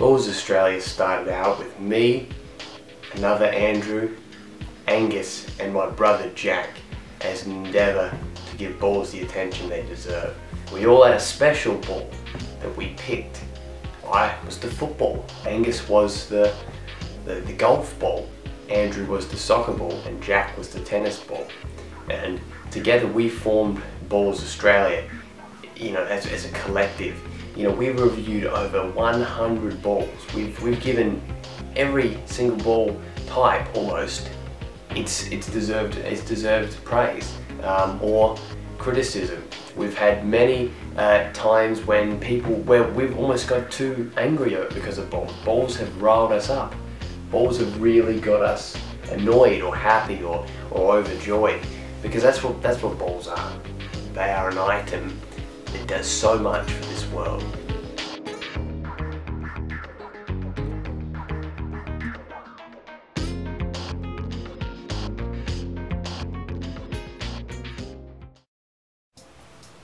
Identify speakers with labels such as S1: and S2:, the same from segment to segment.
S1: Balls Australia started out with me, another Andrew, Angus and my brother Jack as an endeavour to give balls the attention they deserve. We all had a special ball that we picked. I was the football, Angus was the golf ball, Andrew was the soccer ball and Jack was the tennis ball. And together we formed Balls Australia, you know, as a collective. You know, we've reviewed over 100 balls. We've given every single ball type almost it's deserved praise or criticism. We've had many times when we've almost got too angry because of balls. Balls have riled us up. Balls have really got us annoyed or happy or overjoyed, because that's what balls are. They are an item that does so much for this world.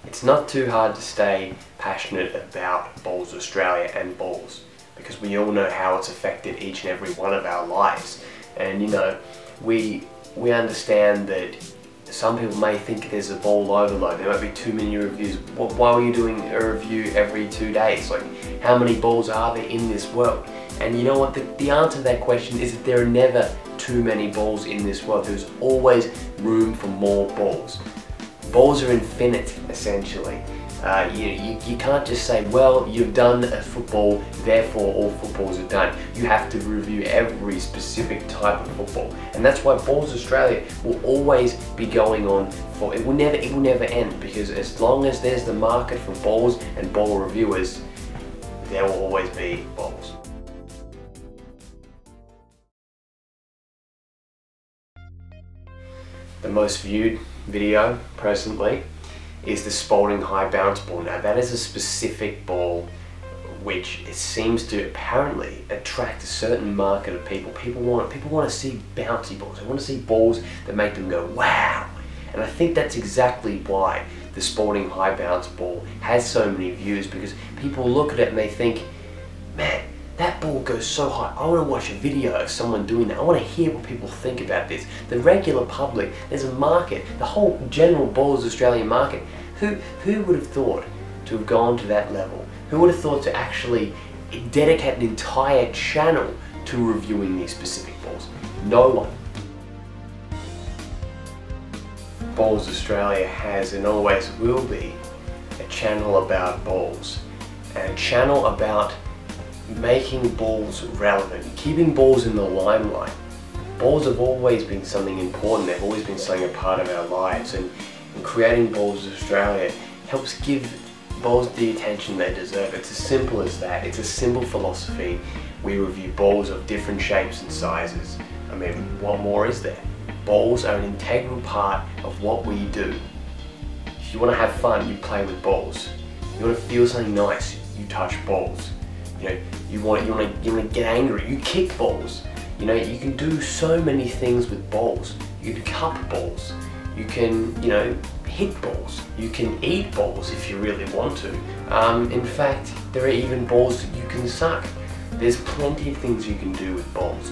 S1: It's not too hard to stay passionate about Balls Australia and balls, because we all know how it's affected each and every one of our lives. And you know, we understand that some people may think there's a ball overload, there might be too many reviews. Why are you doing a review every 2 days? Like, how many balls are there in this world? And you know what, the answer to that question is that there are never too many balls in this world. There's always room for more balls. Balls are infinite, essentially. You can't just say, well, you've done a football, therefore all footballs are done. You have to review every specific type of football. And that's why Balls Australia will always be going on for, it will never end, because as long as there's the market for balls and ball reviewers, there will always be balls. The most viewed video presently is the Spalding high bounce ball. Now that is a specific ball which it seems to apparently attract a certain market of people. People want to see bouncy balls. They want to see balls that make them go wow. And I think that's exactly why the Spalding high bounce ball has so many views, because people look at it and they think, man, that ball goes so high. I want to watch a video of someone doing that. I want to hear what people think about this. The regular public, there's a market, the whole general Balls Australian market. Who would have thought to have gone to that level? Who would have thought to actually dedicate an entire channel to reviewing these specific balls? No one. Balls Australia has and always will be a channel about balls, and a channel about making balls relevant, keeping balls in the limelight. Balls have always been something important, they've always been something a part of our lives, and creating Balls Australia helps give balls the attention they deserve. It's as simple as that. It's a simple philosophy. We review balls of different shapes and sizes. I mean, what more is there? Balls are an integral part of what we do. If you want to have fun, you play with balls. You want to feel something nice, you touch balls. You know, you want to get angry, you kick balls. You know, you can do so many things with balls. You can cup balls. You can, you know, hit balls. You can eat balls if you really want to. In fact, there are even balls that you can suck. There's plenty of things you can do with balls.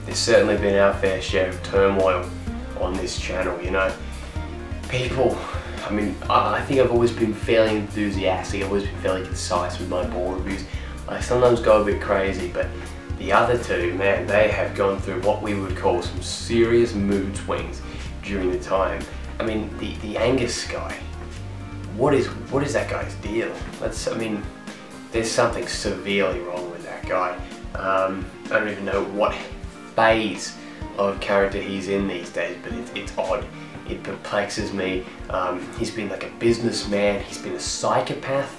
S1: There's certainly been our fair share of turmoil on this channel, you know. People, I mean, I think I've always been fairly enthusiastic, I've always been fairly concise with my ball reviews. I sometimes go a bit crazy, but the other two, man, they have gone through what we would call some serious mood swings during the time. I mean, the Angus guy, what is that guy's deal? I mean, there's something severely wrong with that guy. I don't even know what phase of character he's in these days, but it's odd. It perplexes me. He's been like a businessman, he's been a psychopath.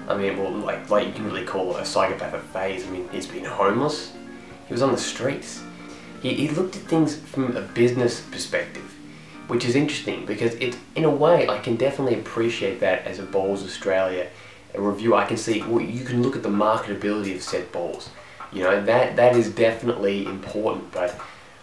S1: I mean, well, like you can really call a psychopath a phase. I mean, he's been homeless, he was on the streets. He looked at things from a business perspective, which is interesting, because it, in a way, I can definitely appreciate that as a Balls Australia review. I can see, well, you can look at the marketability of said balls. You know, that is definitely important, but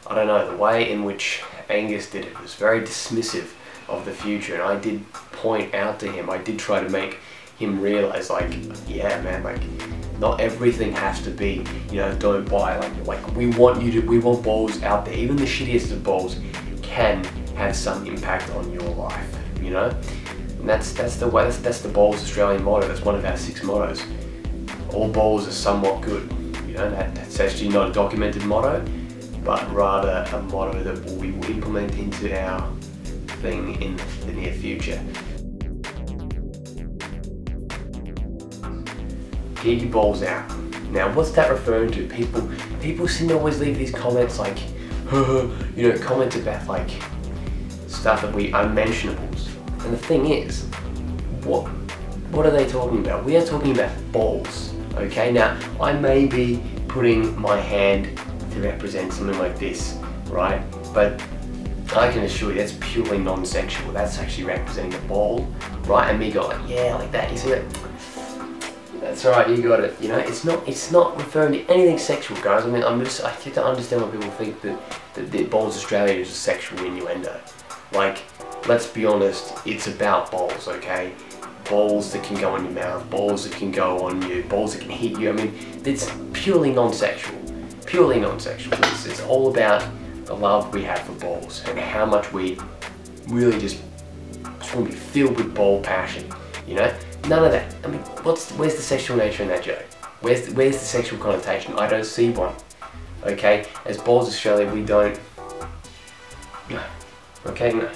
S1: I don't know, the way in which Angus did it was very dismissive of the future, and I did point out to him, I did try to make him realize, like, yeah, man, like, not everything has to be, you know, don't buy. Like we want balls out there. Even the shittiest of balls can have some impact on your life, you know. And that's the Balls Australian motto. That's one of our 6 mottos. All balls are somewhat good. You know, that's actually not a documented motto, but rather a motto that we will implement into our thing in the near future. Get your balls out. Now, what's that referring to? People seem to always leave these comments like, you know, comments about like stuff that we unmentionables. And the thing is, what are they talking about? We are talking about balls. Okay, now I may be putting my hand to represent something like this, right? But I can assure you that's purely non-sexual. That's actually representing a ball, right? And me go like, yeah, like that. You see that? That's right, you got it. You know, it's not referring to anything sexual, guys. I mean, I get to understand why people think that Balls Australia is a sexual innuendo. Like, let's be honest, it's about balls, okay? Balls that can go in your mouth, balls that can go on you, balls that can hit you. I mean, it's purely non-sexual. Purely non-sexual. It's all about the love we have for balls and how much we really just want to be filled with ball passion, you know? None of that. I mean, where's the sexual nature in that joke? Where's the sexual connotation? I don't see one. Okay? As Balls Australia, we don't. No. Okay? No.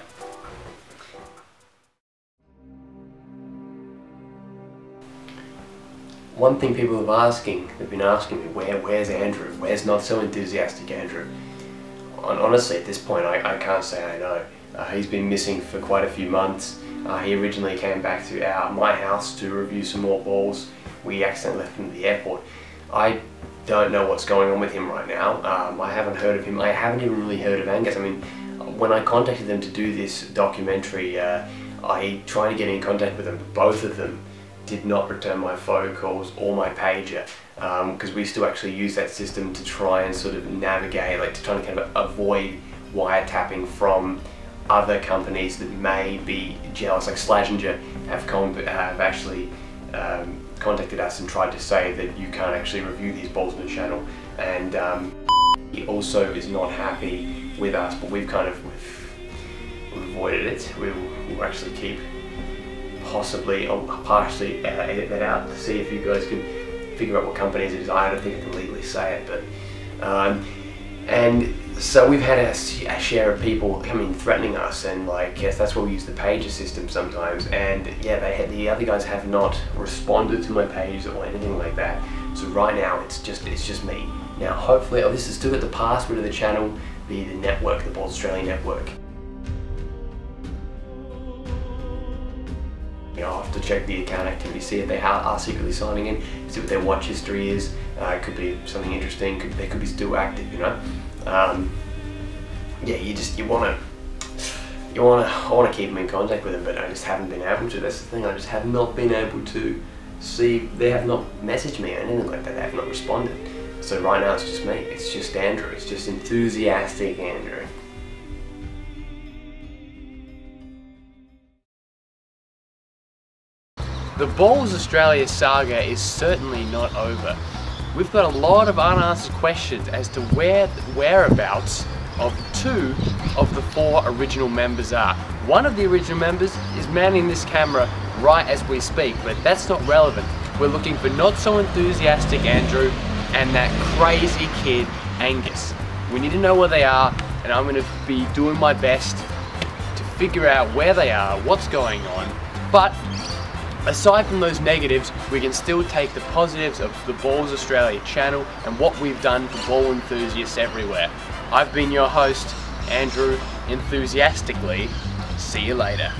S1: One thing people have been asking me, where's Andrew? Where's Not So Enthusiastic Andrew? Honestly, at this point, I can't say I know. He's been missing for quite a few months. He originally came back to my house to review some more balls. We accidentally left him at the airport. I don't know what's going on with him right now. I haven't heard of him. I haven't even really heard of Angus. I mean, when I contacted them to do this documentary, I tried to get in contact with them. Both of them did not return my phone calls or my pager, because we still actually use that system to try and sort of navigate, like to try and kind of avoid wiretapping from other companies that may be jealous. Like Slazenger have actually contacted us and tried to say that you can't actually review these balls on the channel, and he also is not happy with us, but we've kind of we've avoided it. We'll actually keep possibly or partially edit that out to see if you guys can figure out what companies it is. I don't think I can legally say it, but and so we've had a share of people come in threatening us, and like, yes, that's why we use the pager system sometimes. And yeah, the other guys have not responded to my pages or anything like that. So right now it's just me. Now hopefully, this is still got the password of the channel, the network, the Balls Australia network. You know, I'll have to check the account activity, see if they are secretly signing in, see what their watch history is. It could be something interesting. They could be still active, you know. Yeah, I want to keep them in contact with them, but I just haven't been able to. That's the thing. I just have not been able to see. They have not messaged me or anything like that. They have not responded. So right now it's just me. It's just Andrew. It's just enthusiastic Andrew. The Balls Australia saga is certainly not over. We've got a lot of unanswered questions as to where the whereabouts of 2 of the 4 original members are. One of the original members is manning this camera right as we speak, but that's not relevant. We're looking for Not So Enthusiastic Andrew and that crazy kid Angus. We need to know where they are, and I'm going to be doing my best to figure out where they are, what's going on. But aside from those negatives, we can still take the positives of the Balls Australia channel and what we've done for ball enthusiasts everywhere. I've been your host, Andrew, enthusiastically. See you later.